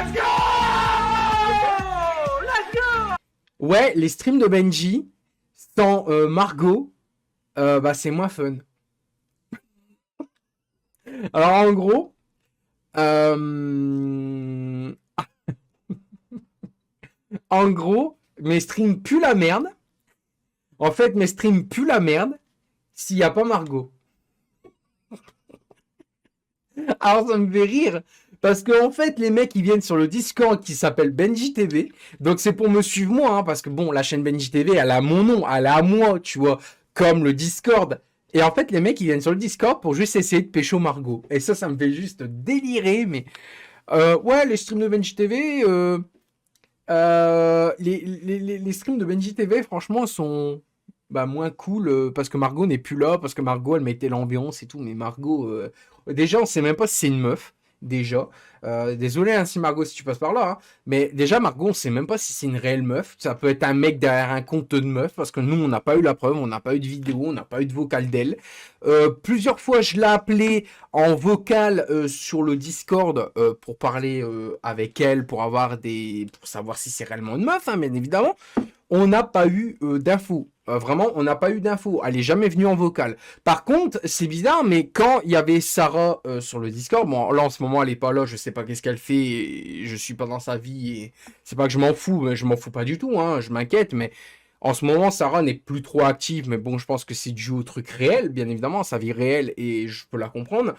Let's go! Let's go! Ouais, les streams de Benji sans Margot, bah c'est moins fun. Alors en gros, en gros, mes streams puent la merde. En fait, mes streams puent la merde s'il n'y a pas Margot. Alors ça me fait rire. Parce que en fait, les mecs, ils viennent sur le Discord qui s'appelle Benji TV. Donc c'est pour me suivre moi, hein, parce que bon, la chaîne Benji TV, elle a mon nom, elle a à moi, tu vois, comme le Discord. Et en fait, les mecs, ils viennent sur le Discord pour juste essayer de pécho Margot. Et ça me fait juste délirer. Mais ouais, les streams de Benji TV, les streams de Benji TV, franchement, sont bah, moins cool parce que Margot n'est plus là, parce que Margot, elle mettait l'ambiance et tout. Mais Margot, déjà, on sait même pas si c'est une meuf. Déjà, désolé hein, si Margot, si tu passes par là, hein. Mais déjà, Margot, on sait même pas si c'est une réelle meuf. Ça peut être un mec derrière un compte de meuf parce que nous, on n'a pas eu la preuve, on n'a pas eu de vidéo, on n'a pas eu de vocal d'elle. Plusieurs fois, je l'ai appelée en vocal sur le Discord pour parler avec elle, pour savoir si c'est réellement une meuf, hein, bien évidemment. On n'a pas eu d'infos. Vraiment, on n'a pas eu d'infos. Elle est jamais venue en vocal. Par contre, c'est bizarre, mais quand il y avait Sarah sur le Discord, bon, là en ce moment elle est pas là, je sais pas qu'est-ce qu'elle fait, et je suis pas dans sa vie, et c'est pas que je m'en fous, mais je m'en fous pas du tout, hein, je m'inquiète, mais en ce moment Sarah n'est plus trop active, mais bon, je pense que c'est dû au truc réel, bien évidemment, sa vie réelle, et je peux la comprendre.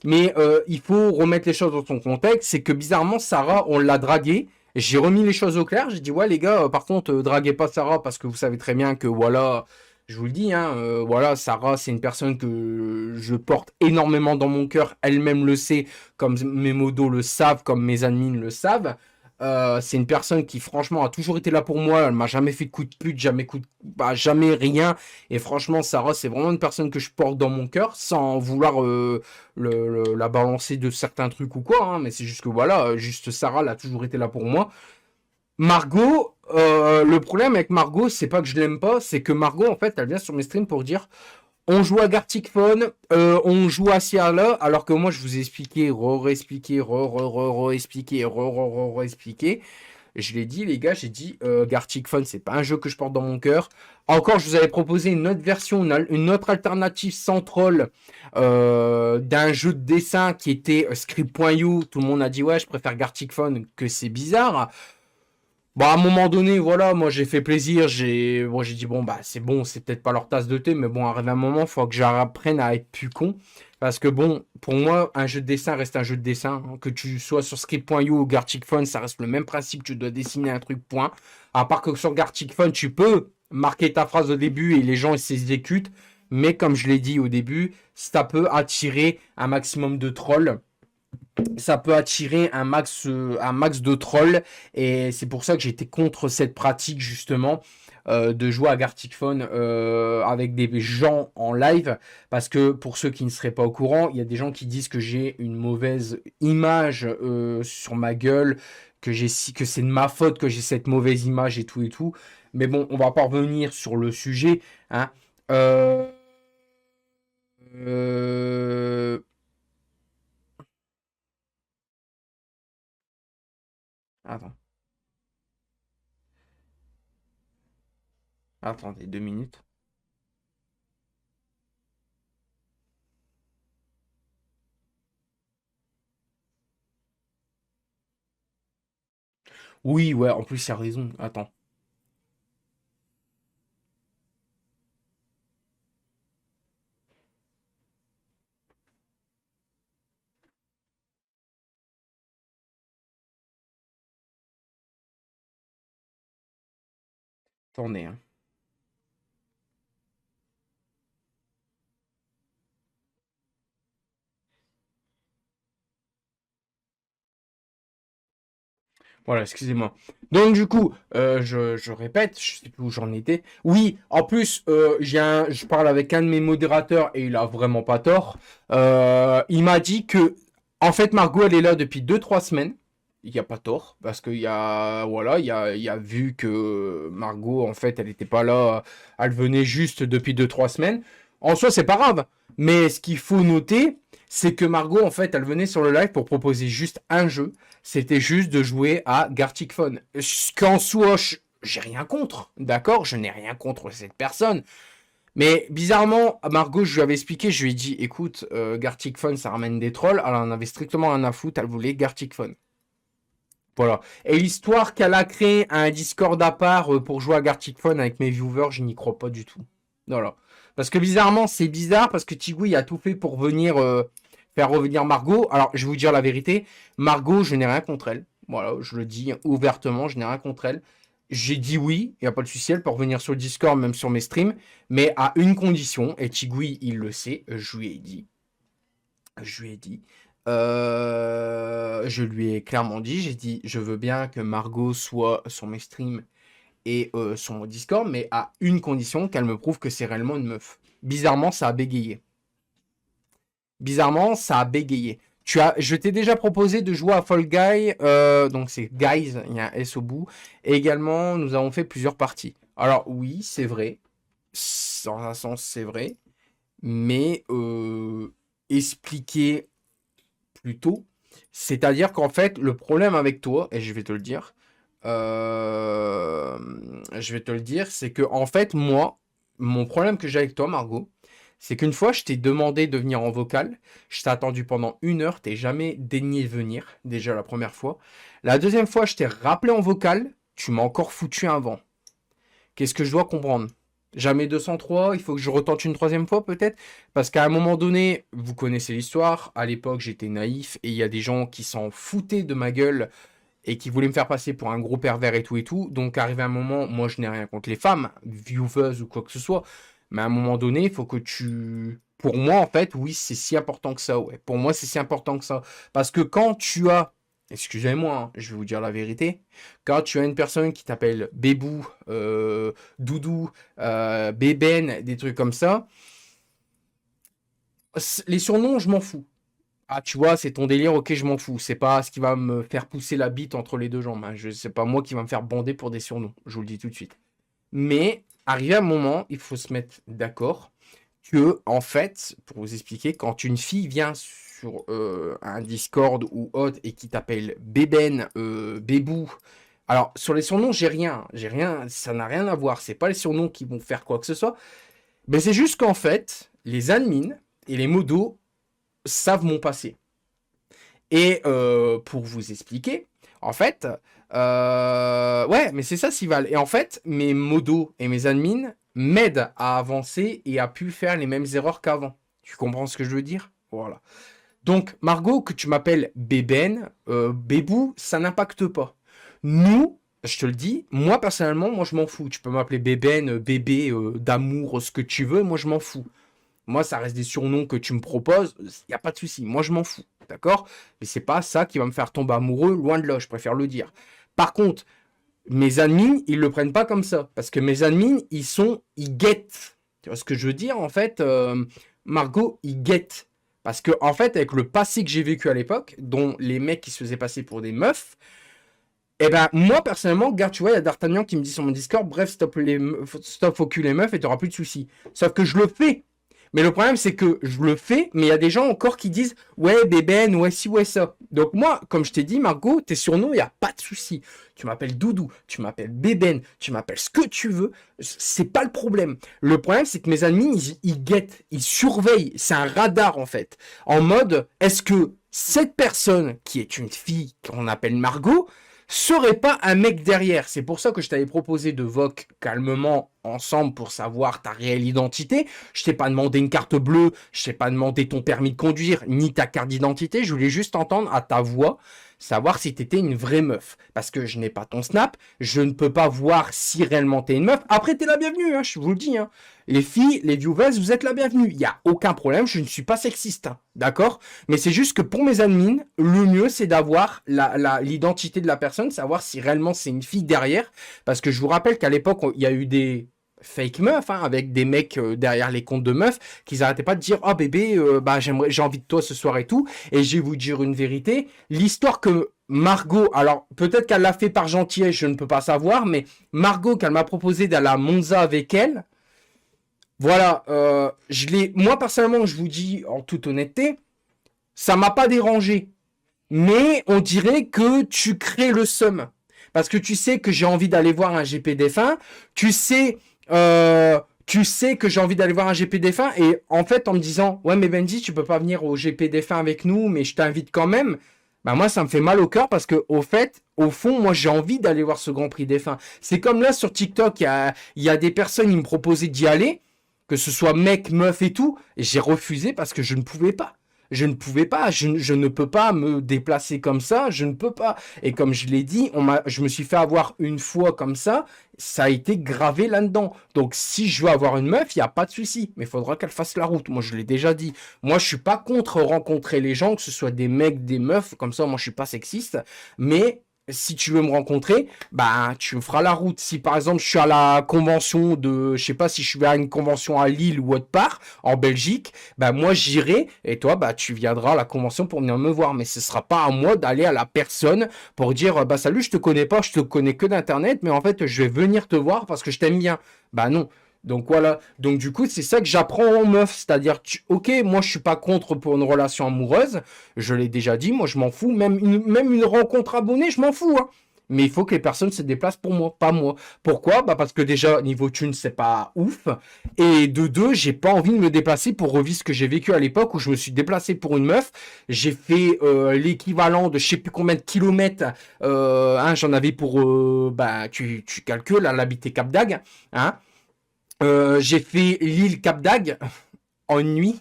Mais il faut remettre les choses dans son contexte, c'est que bizarrement, Sarah, on l'a draguée. J'ai remis les choses au clair. J'ai dit, ouais, les gars, par contre, draguez pas Sarah parce que vous savez très bien que, voilà, je vous le dis, hein, voilà, Sarah, c'est une personne que je porte énormément dans mon cœur. Elle-même le sait, comme mes modos le savent, comme mes admins le savent. C'est une personne qui, franchement, a toujours été là pour moi. Elle m'a jamais fait coup de pute, jamais rien. Et franchement, Sarah, c'est vraiment une personne que je porte dans mon cœur, sans vouloir la balancer de certains trucs ou quoi. Hein, mais c'est juste que voilà, juste Sarah, elle a toujours été là pour moi. Margot, le problème avec Margot, c'est pas que je l'aime pas, c'est que Margot, en fait, elle vient sur mes streams pour dire on joue à Gartic Phone, on joue à Ciala, alors que moi je vous ai expliqué, re-expliqué, re-expliqué, re-expliqué. Je l'ai dit, les gars, j'ai dit Gartic Phone, c'est pas un jeu que je porte dans mon cœur. Encore, je vous avais proposé une autre version, une autre alternative sans troll d'un jeu de dessin qui était Script.io. Tout le monde a dit ouais, je préfère Gartic Phone, que c'est bizarre. Bon, à un moment donné, voilà, moi j'ai fait plaisir, j'ai dit bon bah c'est bon, c'est peut-être pas leur tasse de thé, mais bon, arrive un moment, il faut que j'apprenne à être plus con. Parce que bon, pour moi, un jeu de dessin reste un jeu de dessin. Hein. Que tu sois sur Script.io ou Gartic Phone, ça reste le même principe, tu dois dessiner un truc, point. À part que sur Gartic Phone, tu peux marquer ta phrase au début et les gens ils s'exécutent. Mais comme je l'ai dit au début, ça peut attirer un maximum de trolls, ça peut attirer un max de trolls et c'est pour ça que j'étais contre cette pratique justement de jouer à Gartic Phone avec des gens en live parce que pour ceux qui ne seraient pas au courant, il y a des gens qui disent que j'ai une mauvaise image sur ma gueule, que c'est de ma faute que j'ai cette mauvaise image et tout, mais bon, on va pas revenir sur le sujet, hein. Euh, euh, Attends. Attendez 2 minutes. Oui, ouais, en plus, il a raison. Attends. Attendez, hein. Voilà, excusez-moi. Donc, du coup, je répète, je sais plus où j'en étais. Oui, en plus, je parle avec un de mes modérateurs et il a vraiment pas tort. Il m'a dit que, en fait, Margot, elle est là depuis 2, 3 semaines. Il n'y a pas tort, parce qu'il y a, voilà, il y a vu que Margot, en fait, elle n'était pas là, elle venait juste depuis 2, 3 semaines. En soi, c'est pas grave. Mais ce qu'il faut noter, c'est que Margot, en fait, elle venait sur le live pour proposer juste un jeu. C'était juste de jouer à Gartic Phone. Ce qu'en soi, j'ai rien contre. D'accord? Je n'ai rien contre cette personne. Mais bizarrement, à Margot, je lui avais expliqué, je lui ai dit, écoute, Gartic Phone, ça ramène des trolls. Elle en avait strictement rien à foutre, elle voulait Gartic Phone. Voilà. Et l'histoire qu'elle a créé un Discord à part pour jouer à Gartic Phone avec mes viewers, je n'y crois pas du tout. Voilà. Parce que bizarrement, c'est bizarre parce que Tigui a tout fait pour venir faire revenir Margot. Alors, je vais vous dire la vérité. Margot, je n'ai rien contre elle. Voilà, je le dis ouvertement, je n'ai rien contre elle. J'ai dit oui, il n'y a pas de souci, elle peut revenir sur le Discord, même sur mes streams, mais à une condition, et Tigui, il le sait, je lui ai dit. Je lui ai clairement dit, j'ai dit, je veux bien que Margot soit sur mes streams et sur mon Discord, mais à une condition, qu'elle me prouve que c'est réellement une meuf. Bizarrement, ça a bégayé. Je t'ai déjà proposé de jouer à Fall Guy, donc c'est Guys, il y a un S au bout. Et également, nous avons fait plusieurs parties. Alors oui, c'est vrai. Dans un sens, c'est vrai. Mais expliquer plutôt. C'est-à-dire qu'en fait, le problème avec toi, et je vais te le dire, c'est que en fait, moi, mon problème que j'ai avec toi, Margot, c'est qu'une fois, je t'ai demandé de venir en vocal, je t'ai attendu pendant 1 heure, t'es jamais daigné venir, déjà la première fois. La deuxième fois, je t'ai rappelé en vocal, tu m'as encore foutu un vent. Qu'est-ce que je dois comprendre? Jamais 203, il faut que je retente une troisième fois peut-être. Parce qu'à un moment donné, vous connaissez l'histoire, à l'époque j'étais naïf et il y a des gens qui s'en foutaient de ma gueule et qui voulaient me faire passer pour un gros pervers et tout et tout. Donc arrivé un moment, moi je n'ai rien contre les femmes, viewers ou quoi que ce soit. Mais à un moment donné, il faut que tu... Pour moi en fait, oui c'est si important que ça, ouais. Pour moi c'est si important que ça. Parce que quand tu as... Excusez-moi, hein, je vais vous dire la vérité. Quand tu as une personne qui t'appelle Bébou, Doudou, Bébène, des trucs comme ça, les surnoms, je m'en fous. Ah, tu vois, c'est ton délire, ok, je m'en fous. C'est pas ce qui va me faire pousser la bite entre les deux jambes. Hein. C'est pas moi qui va me faire bander pour des surnoms. Je vous le dis tout de suite. Mais, arrivé à un moment, il faut se mettre d'accord que, en fait, pour vous expliquer, quand une fille vient sur un Discord ou autre et qui t'appelle Bébène, Bébou, alors sur les surnoms, j'ai rien, ça n'a rien à voir. C'est pas les surnoms qui vont faire quoi que ce soit. Mais c'est juste qu'en fait, les admins et les modos savent mon passé. Et pour vous expliquer, en fait, ouais, mais c'est ça, Sival. Et en fait, mes modos et mes admins m'aident à avancer et à plus faire les mêmes erreurs qu'avant. Tu comprends ce que je veux dire? Voilà. Donc, Margot, que tu m'appelles Bébène, Bébou, ça n'impacte pas. Nous, je te le dis, moi personnellement, moi je m'en fous. Tu peux m'appeler Bébène, bébé, d'amour, ce que tu veux, moi je m'en fous. Moi, ça reste des surnoms que tu me proposes, il n'y a pas de souci. Moi, je m'en fous, d'accord? Mais c'est pas ça qui va me faire tomber amoureux, loin de là, je préfère le dire. Par contre, mes admins, ils le prennent pas comme ça. Parce que mes admins, ils guettent. Tu vois ce que je veux dire? En fait, Margot, ils guettent. Parce que, en fait, avec le passé que j'ai vécu à l'époque, dont les mecs qui se faisaient passer pour des meufs, eh ben, moi, personnellement, regarde, tu vois, il y a D'Artagnan qui me dit sur mon Discord, bref, stop faux cul les meufs et t'auras plus de soucis. Sauf que je le fais. Mais le problème, c'est que je le fais, mais il y a des gens encore qui disent ouais, bébène, ouais, si, ouais, ça. Donc, moi, comme je t'ai dit, Margot, tes surnoms, il n'y a pas de souci. Tu m'appelles Doudou, tu m'appelles bébène, tu m'appelles ce que tu veux. C'est pas le problème. Le problème, c'est que mes amis, ils guettent, ils surveillent. C'est un radar, en fait. En mode, est-ce que cette personne, qui est une fille qu'on appelle Margot, serait pas un mec derrière? C'est pour ça que je t'avais proposé de voc calmement ensemble pour savoir ta réelle identité. Je t'ai pas demandé une carte bleue, je t'ai pas demandé ton permis de conduire, ni ta carte d'identité. Je voulais juste entendre à ta voix savoir si t'étais une vraie meuf. Parce que je n'ai pas ton snap, je ne peux pas voir si réellement t'es une meuf. Après, t'es la bienvenue, hein, je vous le dis. Hein. Les filles, les viewers, vous êtes la bienvenue. Il n'y a aucun problème, je ne suis pas sexiste. Hein, d'accord? Mais c'est juste que pour mes admins, le mieux, c'est d'avoir l'identité de la personne, savoir si réellement c'est une fille derrière. Parce que je vous rappelle qu'à l'époque, il y a eu des fake meufs, hein, avec des mecs derrière les comptes de meufs, qui n'arrêtaient pas de dire « Oh bébé, j'ai envie de toi ce soir et tout. » Et je vais vous dire une vérité, l'histoire que Margot, alors peut-être qu'elle l'a fait par gentillesse, je ne peux pas savoir, mais Margot, qu'elle m'a proposé d'aller à Monza avec elle, Voilà, moi personnellement, je vous dis en toute honnêteté, ça m'a pas dérangé. Mais on dirait que tu crées le seum. Parce que tu sais que j'ai envie d'aller voir un GP défunt. Tu sais, tu sais que j'ai envie d'aller voir un GP défunt. Et en fait, en me disant, ouais, mais Benji, tu peux pas venir au GP défunt avec nous, mais je t'invite quand même. Bah moi, ça me fait mal au cœur parce que au fait, au fond, moi, j'ai envie d'aller voir ce Grand Prix défunt. C'est comme là sur TikTok, il y a des personnes qui me proposaient d'y aller, que ce soit mec, meuf et tout, et j'ai refusé parce que je ne pouvais pas. Je ne pouvais pas, je ne peux pas me déplacer comme ça, je ne peux pas. Et comme je l'ai dit, je me suis fait avoir une fois comme ça a été gravé là-dedans. Donc si je veux avoir une meuf, il n'y a pas de souci, mais il faudra qu'elle fasse la route. Moi, je l'ai déjà dit. Moi, je suis pas contre rencontrer les gens, que ce soit des mecs, des meufs, comme ça, moi, je suis pas sexiste, mais si tu veux me rencontrer, bah tu me feras la route. Si par exemple je suis à la convention je sais pas si je vais à une convention à Lille ou autre part, en Belgique, bah moi j'irai et toi bah tu viendras à la convention pour venir me voir. Mais ce sera pas à moi d'aller à la personne pour dire bah salut, je te connais pas, je te connais que d'internet, mais en fait je vais venir te voir parce que je t'aime bien. Bah non. Donc voilà, donc du coup c'est ça que j'apprends en meuf, c'est-à-dire ok, moi je suis pas contre pour une relation amoureuse, je l'ai déjà dit, moi je m'en fous, même une rencontre abonnée, je m'en fous, hein. Mais il faut que les personnes se déplacent pour moi, pas moi. Pourquoi? Bah parce que déjà, niveau thune, c'est pas ouf. Et de deux, j'ai pas envie de me déplacer pour revivre ce que j'ai vécu à l'époque où je me suis déplacé pour une meuf. J'ai fait l'équivalent de je sais plus combien de kilomètres. Hein, j'en avais pour... bah, tu calcules, elle habitait Cap d'Agde. Hein. J'ai fait l'île Cap d'Agde en une nuit.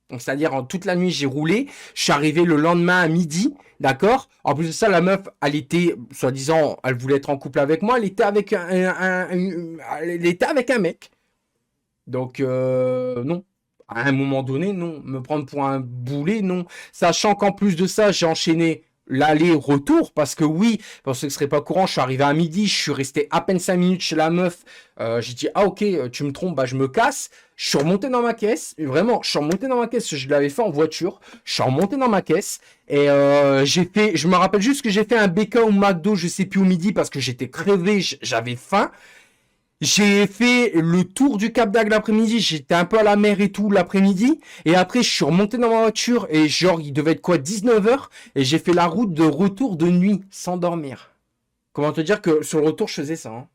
Donc, c'est-à-dire, en toute la nuit, j'ai roulé. Je suis arrivé le lendemain à midi. D'accord. En plus de ça, la meuf, elle était, soi-disant, elle voulait être en couple avec moi. Elle était avec elle était avec un mec. Donc, non. À un moment donné, non. Me prendre pour un boulet, non. Sachant qu'en plus de ça, j'ai enchaîné l'aller-retour parce que oui, pour ceux qui ne seraient pas courant, je suis arrivé à midi, je suis resté à peine 5 minutes chez la meuf. J'ai dit, ah ok, tu me trompes, bah je me casse. Je suis remonté dans ma caisse, et vraiment, je suis remonté dans ma caisse, je l'avais fait en voiture. Je suis remonté dans ma caisse et je me rappelle juste que j'ai fait un BK au McDo, je sais plus au midi parce que j'étais crevé, j'avais faim. J'ai fait le tour du Cap d'Agde l'après-midi, j'étais un peu à la mer et tout l'après-midi, et après je suis remonté dans ma voiture, et genre il devait être quoi, 19h, et j'ai fait la route de retour de nuit, sans dormir. Comment te dire que sur le retour je faisais ça, hein.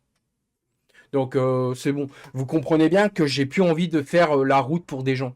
Donc c'est bon, vous comprenez bien que j'ai plus envie de faire la route pour des gens.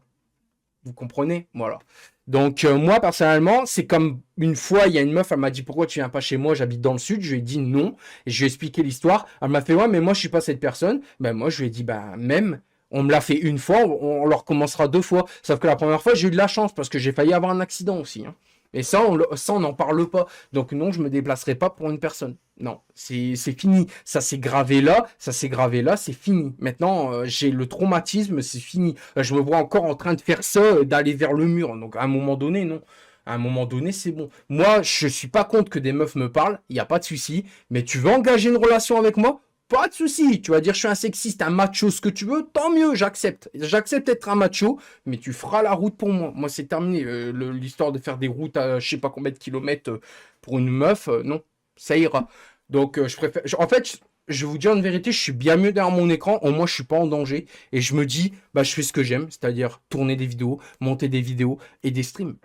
Vous comprenez? Voilà. Donc moi personnellement, c'est comme une fois, il y a une meuf, elle m'a dit pourquoi tu viens pas chez moi, j'habite dans le sud. Je lui ai dit non, et je lui ai expliqué l'histoire. Elle m'a fait ouais, mais moi je suis pas cette personne. Ben moi je lui ai dit bah même, on me l'a fait une fois, on le recommencera deux fois. Sauf que la première fois j'ai eu de la chance parce que j'ai failli avoir un accident aussi, hein. Et ça on n'en parle pas. Donc non, je me déplacerai pas pour une personne. Non, c'est fini. Ça s'est gravé là, ça s'est gravé là, c'est fini. Maintenant, j'ai le traumatisme, c'est fini. Je me vois encore en train de faire ça, d'aller vers le mur. Donc à un moment donné, non. À un moment donné, c'est bon. Moi, je suis pas contre que des meufs me parlent, il n'y a pas de souci. Mais tu veux engager une relation avec moi? Pas de souci. Tu vas dire je suis un sexiste, un macho, ce que tu veux, tant mieux, j'accepte. J'accepte d'être un macho, mais tu feras la route pour moi. Moi, c'est terminé. L'histoire de faire des routes à je sais pas combien de kilomètres pour une meuf, non, ça ira. Donc, je préfère. En fait, je vais vous dire une vérité, je suis bien mieux derrière mon écran. Au moins, je suis pas en danger. Et je me dis, bah, je fais ce que j'aime, c'est-à-dire tourner des vidéos, monter des vidéos et des streams.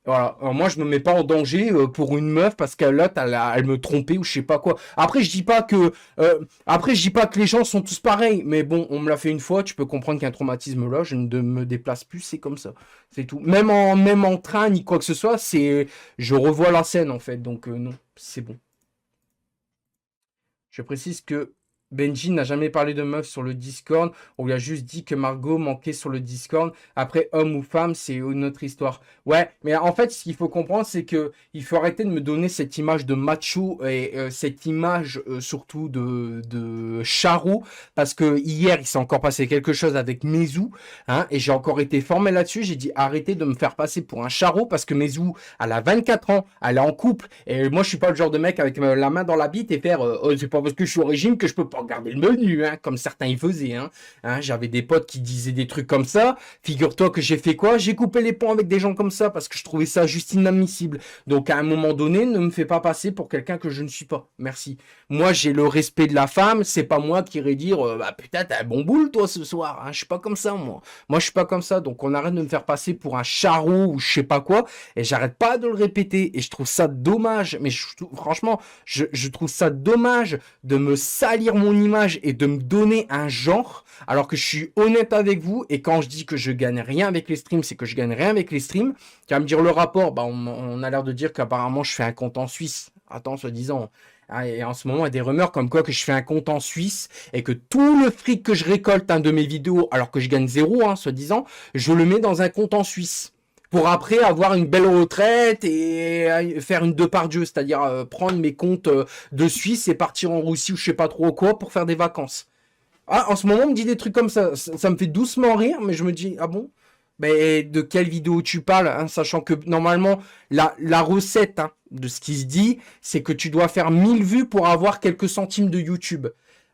Voilà. Alors, moi, je me mets pas en danger pour une meuf parce qu'elle là, elle me trompait ou je sais pas quoi. Après, je dis pas que les gens sont tous pareils, mais bon, on me l'a fait une fois. Tu peux comprendre qu'un traumatisme là, je ne me déplace plus, c'est comme ça, c'est tout. Même en train ni quoi que ce soit, je revois la scène en fait, donc non, c'est bon. Je précise que Benji n'a jamais parlé de meuf sur le Discord. On lui a juste dit que Margot manquait sur le Discord. Après, homme ou femme, c'est une autre histoire. Ouais, mais en fait, ce qu'il faut comprendre, c'est que il faut arrêter de me donner cette image de macho et cette image surtout de charreau. Parce que hier, il s'est encore passé quelque chose avec Mezou. Hein, et j'ai encore été formé là-dessus. J'ai dit arrêtez de me faire passer pour un charreau parce que Mezou, elle a 24 ans, elle est en couple. Et moi, je suis pas le genre de mec avec la main dans la bite et faire c'est pas parce que je suis au régime que je peux pas regarder le menu, hein, comme certains y faisaient. J'avais des potes qui disaient des trucs comme ça. Figure-toi que j'ai fait quoi? J'ai coupé les ponts avec des gens comme ça parce que je trouvais ça juste inadmissible. Donc à un moment donné, ne me fais pas passer pour quelqu'un que je ne suis pas. Merci. Moi, j'ai le respect de la femme. C'est pas moi qui irai dire bah putain, t'as un bon boule toi ce soir. Je suis pas comme ça moi. Moi, je suis pas comme ça. Donc on arrête de me faire passer pour un charreau ou je sais pas quoi. Et j'arrête pas de le répéter. Et je trouve ça dommage. Mais franchement, je trouve ça dommage de me salir mon image et de me donner un genre, alors que je suis honnête avec vous. Et quand je dis que je gagne rien avec les streams, c'est que je gagne rien avec les streams. Tu vas me dire le rapport, bah on a l'air de dire qu'apparemment je fais un compte en Suisse. Attends, soi-disant. Et en ce moment, il y a des rumeurs comme quoi que je fais un compte en Suisse et que tout le fric que je récolte de mes vidéos, alors que je gagne zéro, soi-disant, je le mets dans un compte en Suisse. Pour après avoir une belle retraite et faire une Depardieu, c'est-à-dire prendre mes comptes de Suisse et partir en Russie ou je sais pas trop quoi pour faire des vacances. En ce moment, on me dit des trucs comme ça. Ça me fait doucement rire, mais je me dis, ah bon? Mais de quelle vidéo tu parles, sachant que normalement, la recette de ce qui se dit, c'est que tu dois faire 1000 vues pour avoir quelques centimes de YouTube.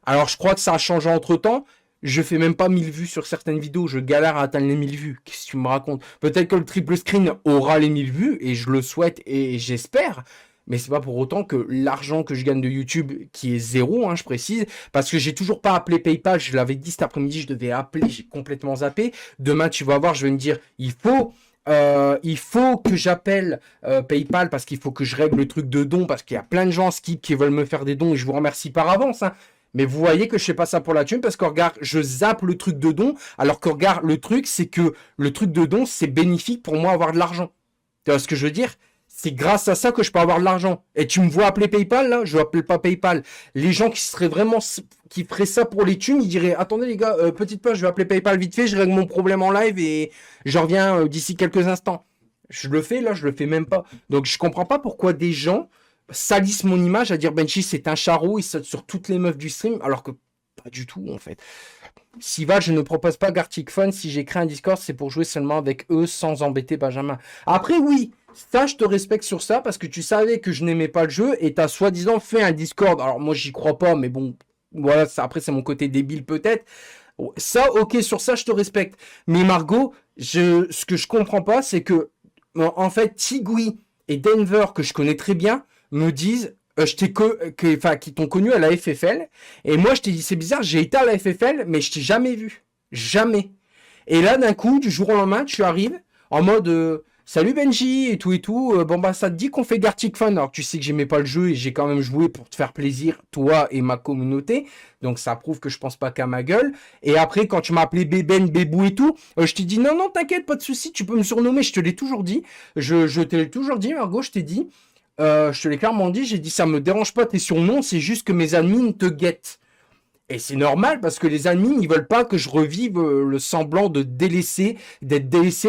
Alors, je crois que ça a changé entre-temps. Je fais même pas 1000 vues sur certaines vidéos, je galère à atteindre les 1000 vues. Qu'est-ce que tu me racontes? Peut-être que le triple screen aura les 1000 vues, et je le souhaite et j'espère. Mais c'est pas pour autant que l'argent que je gagne de YouTube, qui est zéro, je précise, parce que j'ai toujours pas appelé PayPal, je l'avais dit cet après-midi, je devais appeler, j'ai complètement zappé. Demain, tu vas voir, je vais me dire, il faut que j'appelle PayPal parce qu'il faut que je règle le truc de dons, parce qu'il y a plein de gens Skip qui veulent me faire des dons et je vous remercie par avance. Mais vous voyez que je fais pas ça pour la thune parce que regarde, je zappe le truc de don, alors que regarde, le truc, c'est que le truc de don, c'est bénéfique pour moi avoir de l'argent. Tu vois ce que je veux dire? C'est grâce à ça que je peux avoir de l'argent. Et tu me vois appeler PayPal, là? Je n'appelle pas PayPal. Les gens qui seraient vraiment, qui feraient ça pour les thunes, ils diraient, attendez les gars, petite pause, je vais appeler PayPal vite fait, je règle mon problème en live et je reviens d'ici quelques instants. Je le fais, là, je le fais même pas. Donc je comprends pas pourquoi des gens salissent mon image à dire Benji c'est un charreau, il saute sur toutes les meufs du stream, alors que pas du tout en fait. Siva, je ne propose pas Gartic Fun. Si j'ai créé un Discord, c'est pour jouer seulement avec eux sans embêter Benjamin. Après, oui, ça, je te respecte sur ça parce que tu savais que je n'aimais pas le jeu et t'as soi-disant fait un Discord. Alors, moi, j'y crois pas, mais bon, voilà, ça, après, c'est mon côté débile peut-être. Ça, ok, sur ça, je te respecte. Mais Margot, ce que je comprends pas, c'est que, en fait, Tigui et Denver, que je connais très bien, me disent qui t'ont connu à la FFL. Et moi, je t'ai dit, c'est bizarre, j'ai été à la FFL, mais je t'ai jamais vu. Jamais. Et là, d'un coup, du jour au lendemain, tu arrives en mode salut Benji et tout. Bon, bah, ça te dit qu'on fait Gartic Fun. Alors, tu sais que j'aimais pas le jeu et j'ai quand même joué pour te faire plaisir, toi et ma communauté. Donc, ça prouve que je pense pas qu'à ma gueule. Et après, quand tu m'as appelé Bébène, Bébou et tout, je t'ai dit non, t'inquiète, pas de souci, tu peux me surnommer. Je te l'ai toujours dit. Je te l'ai toujours dit, Margot, je t'ai dit. Je te l'ai clairement dit, j'ai dit ça me dérange pas tes surnoms, c'est juste que mes admins te guettent. Et c'est normal parce que les admins, ils veulent pas que je revive le semblant d'être délaissé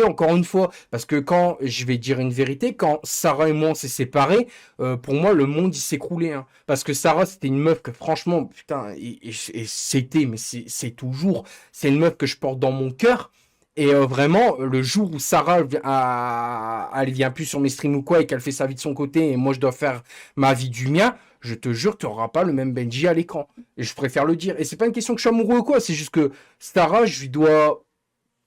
encore une fois. Parce que quand, je vais dire une vérité, quand Sarah et moi on s'est séparés, pour moi le monde il s'écroulait. Parce que Sarah c'était une meuf que franchement, putain, et c'était, mais c'est toujours, c'est une meuf que je porte dans mon cœur. Et vraiment, le jour où Sarah, elle vient plus sur mes streams ou quoi, et qu'elle fait sa vie de son côté, et moi je dois faire ma vie du mien, je te jure, tu n'auras pas le même Benji à l'écran. Et je préfère le dire. Et c'est pas une question que je suis amoureux ou quoi, c'est juste que Sarah, je lui dois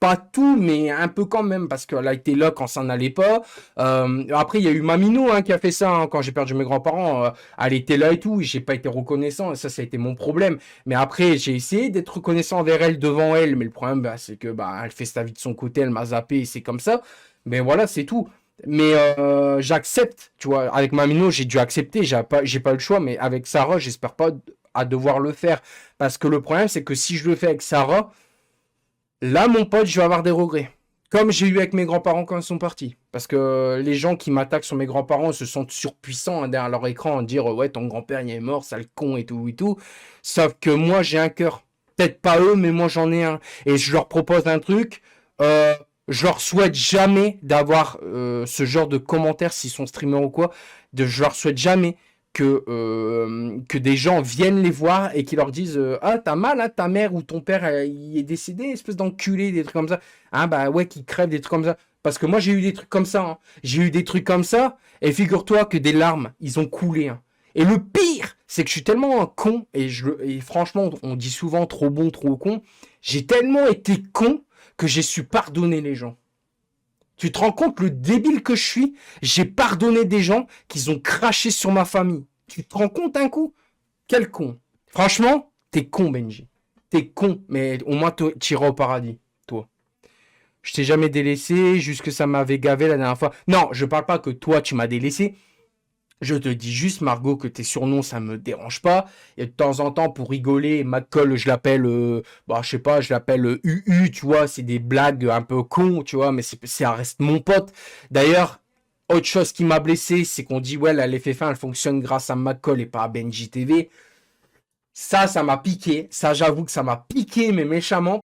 pas tout, mais un peu quand même, parce qu'elle a été là quand ça n'allait pas. Après, il y a eu Mamino qui a fait ça quand j'ai perdu mes grands-parents. Elle était là et tout, et j'ai pas été reconnaissant, et ça a été mon problème. Mais après, j'ai essayé d'être reconnaissant envers elle, devant elle, mais le problème, c'est que elle fait sa vie de son côté, elle m'a zappé, et c'est comme ça. Mais voilà, c'est tout. Mais j'accepte, tu vois, avec Mamino, j'ai dû accepter, j'ai pas le choix, mais avec Sarah, j'espère pas à devoir le faire. Parce que le problème, c'est que si je le fais avec Sarah, là, mon pote, je vais avoir des regrets. Comme j'ai eu avec mes grands-parents quand ils sont partis. Parce que les gens qui m'attaquent sur mes grands-parents se sentent surpuissants derrière leur écran à dire ouais, ton grand-père, il est mort, sale con et tout et tout. Sauf que moi, j'ai un cœur. Peut-être pas eux, mais moi, j'en ai un. Et je leur propose un truc. Je leur souhaite jamais d'avoir ce genre de commentaires s'ils sont streamers ou quoi. Je leur souhaite jamais que des gens viennent les voir et qui leur disent ah t'as mal ta mère ou ton père il est décédé, espèce d'enculé, des trucs comme ça, bah ouais, qui crève, des trucs comme ça. Parce que moi j'ai eu des trucs comme ça, j'ai eu des trucs comme ça, et figure-toi que des larmes ils ont coulé, et le pire c'est que je suis tellement un con, et franchement, on dit souvent trop bon, trop con. J'ai tellement été con que j'ai su pardonner les gens. Tu te rends compte le débile que je suis? J'ai pardonné des gens qui ont craché sur ma famille. Tu te rends compte un coup? Quel con. Franchement, t'es con, Benji. T'es con, mais au moins tu iras au paradis, toi. Je t'ai jamais délaissé, juste que ça m'avait gavé la dernière fois. Non, je parle pas que toi, tu m'as délaissé. Je te dis juste, Margot, que tes surnoms, ça me dérange pas. Et de temps en temps, pour rigoler, McCall, je l'appelle, je sais pas, je l'appelle UU, tu vois, c'est des blagues un peu cons, tu vois, mais ça reste mon pote. D'ailleurs, autre chose qui m'a blessé, c'est qu'on dit, ouais, la LFF1, elle fonctionne grâce à McCall et pas à Benji TV. Ça m'a piqué. Ça, j'avoue que ça m'a piqué, mais méchamment.